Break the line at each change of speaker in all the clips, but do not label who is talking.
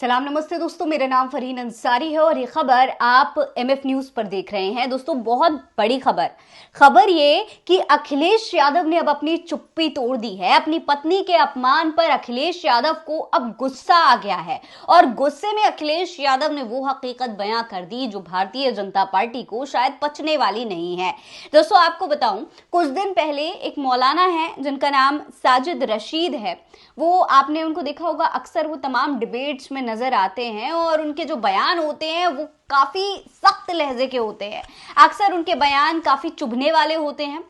सलाम नमस्ते दोस्तों, मेरा नाम फरहीन अंसारी है और ये खबर आप एमएफ न्यूज पर देख रहे हैं। दोस्तों, बहुत बड़ी खबर ये कि अखिलेश यादव ने अब अपनी चुप्पी तोड़ दी है। अपनी पत्नी के अपमान पर अखिलेश यादव को अब गुस्सा आ गया है और गुस्से में अखिलेश यादव ने वो हकीकत बयां कर दी जो भारतीय जनता पार्टी को शायद पचने वाली नहीं है। दोस्तों, आपको बताऊं, कुछ दिन पहले एक मौलाना है जिनका नाम साजिद रशीद है। वो आपने उनको देखा होगा, अक्सर वो तमाम डिबेट्स में नजर आते हैं और उनके जो बयान होते हैं वो काफी सख्त लहजे के होते हैं। अक्सर उनके बयान काफी चुभने वाले होते हैं,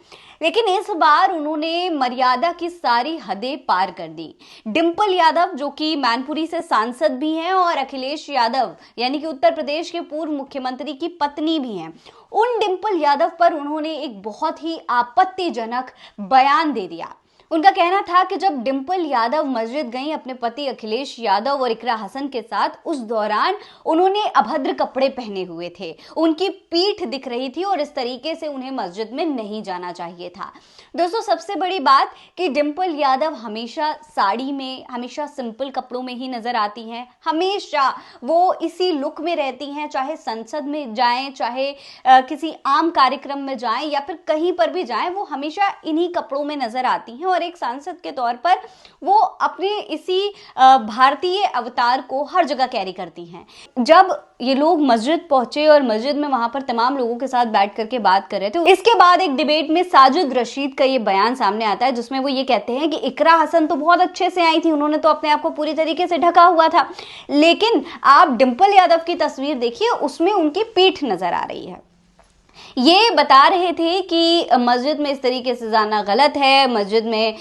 लेकिन इस बार उन्होंने मर्यादा की सारी हदें पार कर दी। डिंपल यादव, जो कि मैनपुरी से सांसद भी हैं और अखिलेश यादव यानी कि उत्तर प्रदेश के पूर्व मुख्यमंत्री की पत्नी भी हैं, उन डिंपल यादव पर उन्होंने एक बहुत ही आपत्तिजनक बयान दे दिया। उनका कहना था कि जब डिंपल यादव मस्जिद गई अपने पति अखिलेश यादव और इकरा हसन के साथ, उस दौरान उन्होंने अभद्र कपड़े पहने हुए थे, उनकी पीठ दिख रही थी और इस तरीके से उन्हें मस्जिद में नहीं जाना चाहिए था। दोस्तों, सबसे बड़ी बात कि डिंपल यादव हमेशा साड़ी में, हमेशा सिंपल कपड़ों में ही नजर आती हैं। हमेशा वो इसी लुक में रहती हैं, चाहे संसद में जाएं, चाहे किसी आम कार्यक्रम में जाएं या फिर कहीं पर भी जाएं, वो हमेशा इन्हीं कपड़ों में नजर आती हैं और एक सांसद के तौर पर वो अपने इसी भारतीय अवतार को हर जगह कैरी करती हैं। जब ये लोग मस्जिद पहुंचे और मस्जिद में वहां पर तमाम लोगों के साथ बैठ करके बात कर रहे थे, इसके बाद एक डिबेट में साजिद रशीद का ये बयान सामने आता है जिसमें वो ये कहते हैं कि इकरा हसन तो बहुत अच्छे से आई थी, उन्होंने तो अपने आप को पूरी तरीके से ढका हुआ था, लेकिन आप डिंपल यादव की तस्वीर देखिए, उसमें उनकी पीठ नजर आ रही है। ये बता रहे थे कि मस्जिद में इस तरीके से जाना गलत है, मस्जिद में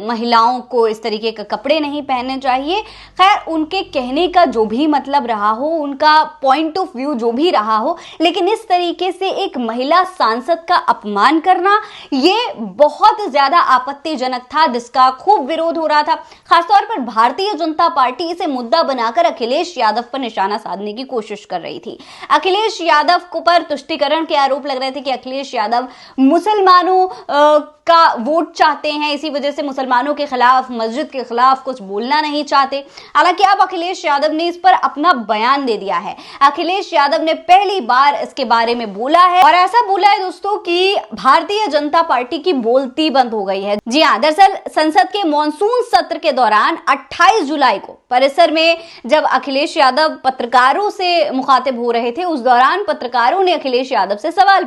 महिलाओं को इस तरीके का कपड़े नहीं पहनने चाहिए। खैर, उनके कहने का जो भी मतलब रहा हो, उनका पॉइंट ऑफ व्यू जो भी रहा हो, लेकिन इस तरीके से एक महिला सांसद का अपमान करना ये बहुत ज्यादा आपत्तिजनक था, जिसका खूब विरोध हो रहा था। खासतौर पर भारतीय जनता पार्टी इसे मुद्दा बनाकर अखिलेश यादव पर निशाना साधने की कोशिश कर रही थी। अखिलेश यादव को पर तुष्टीकरण के आरोप लग रहे थे कि अखिलेश यादव मुसलमानों का वोट चाहते हैं, इसी वजह से मुसलमानों के खिलाफ, मस्जिद के खिलाफ कुछ बोलना नहीं चाहते। हालांकि अब अखिलेश यादव ने इस पर अपना बयान दे दिया है। अखिलेश यादव ने पहली बार इसके बारे में बोला है और ऐसा बोला है दोस्तों कि भारतीय जनता पार्टी की बोलती बंद हो गई है। जी हां, दरअसल संसद के मॉनसून सत्र के दौरान 28 जुलाई को परिसर में जब अखिलेश यादव पत्रकारों से मुखातिब हो रहे थे, उस दौरान पत्रकारों ने अखिलेश यादव से सवाल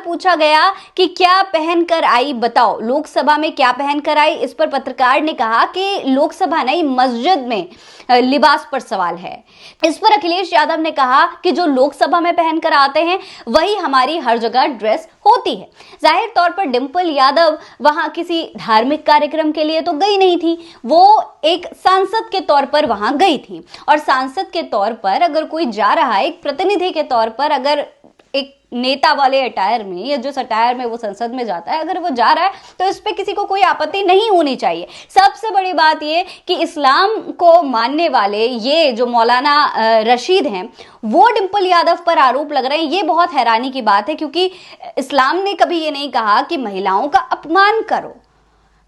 पूछा गया कि क्या पहनकर आई, बताओ लोकसभा में क्या पहनकर आई। इस पर पत्रकार ने कहा कि लोकसभा नहीं, मस्जिद में लिबास पर सवाल है। इस पर अखिलेश यादव ने कहा कि जो लोकसभा में पहनकर आते हैं वही हमारी हर जगह ड्रेस होती है। जाहिर तौर पर डिंपल यादव वहां किसी धार्मिक कार्यक्रम के लिए तो गई नहीं थी, वो एक सांसद के तौर पर वहां गई थी और सांसद के तौर पर अगर कोई जा रहा है, एक प्रतिनिधि के तौर पर, अगर एक नेता वाले अटायर में या जिस अटायर में वो संसद में जाता है, अगर वो जा रहा है तो इस पे किसी को कोई आपत्ति नहीं होनी चाहिए। सबसे बड़ी बात ये कि इस्लाम को मानने वाले ये जो मौलाना रशीद हैं, वो डिंपल यादव पर आरोप लग रहे हैं। ये बहुत हैरानी की बात है, क्योंकि इस्लाम ने कभी ये नहीं कहा कि महिलाओं का अपमान करो,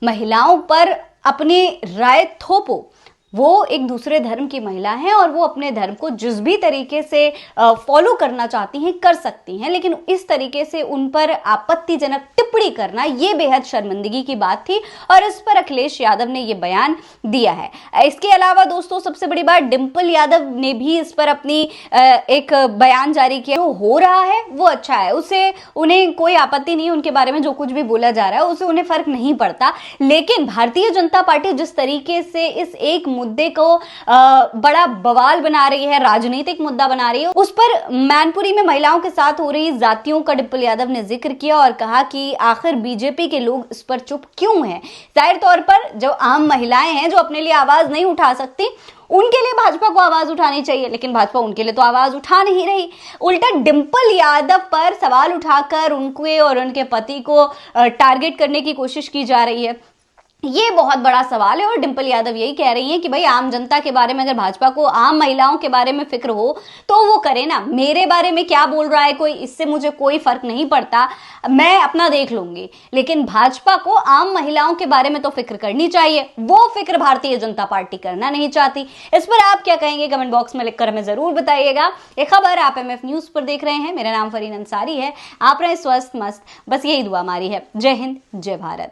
महिलाओं पर अपनी राय थोपो। वो एक दूसरे धर्म की महिला हैं और वो अपने धर्म को जिस भी तरीके से फॉलो करना चाहती हैं कर सकती हैं, लेकिन इस तरीके से उन पर आपत्तिजनक टिप्पणी करना ये बेहद शर्मिंदगी की बात थी और इस पर अखिलेश यादव ने ये बयान दिया है। इसके अलावा दोस्तों, सबसे बड़ी बात, डिंपल यादव ने भी इस पर अपनी एक बयान जारी किया। जो हो रहा है वो अच्छा है, उसे उन्हें कोई आपत्ति नहीं, उनके बारे में जो कुछ भी बोला जा रहा है उसे उन्हें फर्क नहीं पड़ता, लेकिन भारतीय जनता पार्टी जिस तरीके से इस एक मुद्दे को बड़ा बवाल बना रही है, राजनीतिक मुद्दा बना रही है, उस पर मैनपुरी में महिलाओं के साथ हो रही जातियों का डिंपल यादव ने जिक्र किया और कहा कि आखिर बीजेपी के लोग इस पर चुप क्यों हैं। जाहिर तौर पर जो आम महिलाएं हैं जो अपने लिए आवाज नहीं उठा सकती, उनके लिए भाजपा को आवाज उठानी चाहिए, लेकिन भाजपा उनके लिए तो आवाज उठा नहीं रही। उल्टा डिंपल यादव पर सवाल उठाकर उनके और उनके पति को टारगेट करने की कोशिश की जा रही है। ये बहुत बड़ा सवाल है और डिंपल यादव यही कह रही हैं कि भाई आम जनता के बारे में, अगर भाजपा को आम महिलाओं के बारे में फिक्र हो तो वो करे ना, मेरे बारे में क्या बोल रहा है कोई, इससे मुझे कोई फर्क नहीं पड़ता, मैं अपना देख लूंगी, लेकिन भाजपा को आम महिलाओं के बारे में तो फिक्र करनी चाहिए। वो फिक्र भारतीय जनता पार्टी करना नहीं चाहती। इस पर आप क्या कहेंगे कमेंट बॉक्स में लिखकर हमें जरूर बताइएगा। ये खबर आप MF न्यूज पर देख रहे हैं। मेरा नाम फरीन अंसारी है। आप रहे स्वस्थ मस्त, बस यही दुआ हमारी है। जय हिंद, जय भारत।